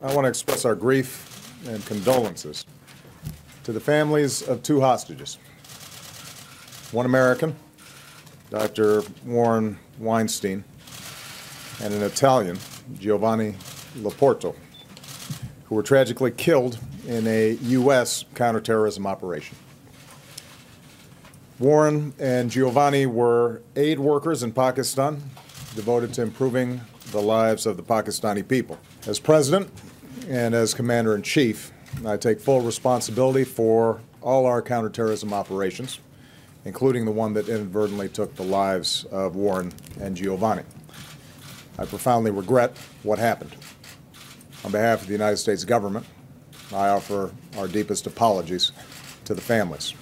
I want to express our grief and condolences to the families of two hostages. One American, Dr. Warren Weinstein, and an Italian, Giovanni Loporto, who were tragically killed in a U.S. counterterrorism operation. Warren and Giovanni were aid workers in Pakistan, devoted to improving the lives of the Pakistani people. As president and as commander-in-chief, I take full responsibility for all our counterterrorism operations, including the one that inadvertently took the lives of Warren and Giovanni. I profoundly regret what happened. On behalf of the United States government, I offer our deepest apologies to the families.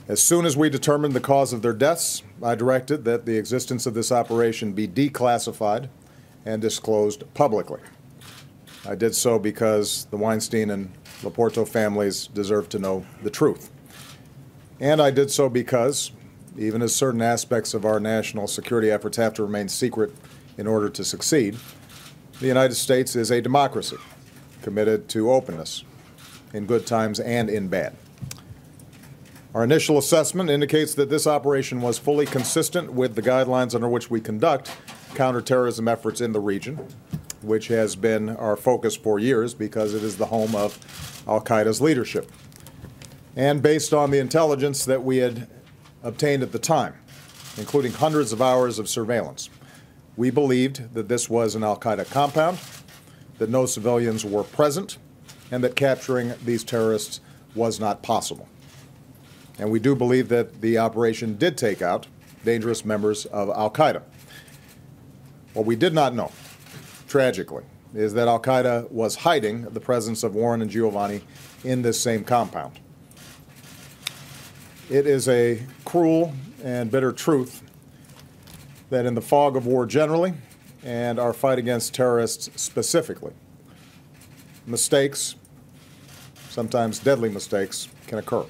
As soon as we determined the cause of their deaths, I directed that the existence of this operation be declassified and disclosed publicly. I did so because the Weinstein and Loporto families deserve to know the truth. And I did so because, even as certain aspects of our national security efforts have to remain secret in order to succeed, the United States is a democracy committed to openness in good times and in bad. Our initial assessment indicates that this operation was fully consistent with the guidelines under which we conduct counterterrorism efforts in the region, which has been our focus for years because it is the home of al-Qaeda's leadership. And based on the intelligence that we had obtained at the time, including hundreds of hours of surveillance, we believed that this was an al-Qaeda compound, that no civilians were present, and that capturing these terrorists was not possible. And we do believe that the operation did take out dangerous members of al-Qaeda. What we did not know, tragically, is that al-Qaeda was hiding the presence of Warren and Giovanni in this same compound. It is a cruel and bitter truth that in the fog of war generally, and our fight against terrorists specifically, mistakes, sometimes deadly mistakes, can occur.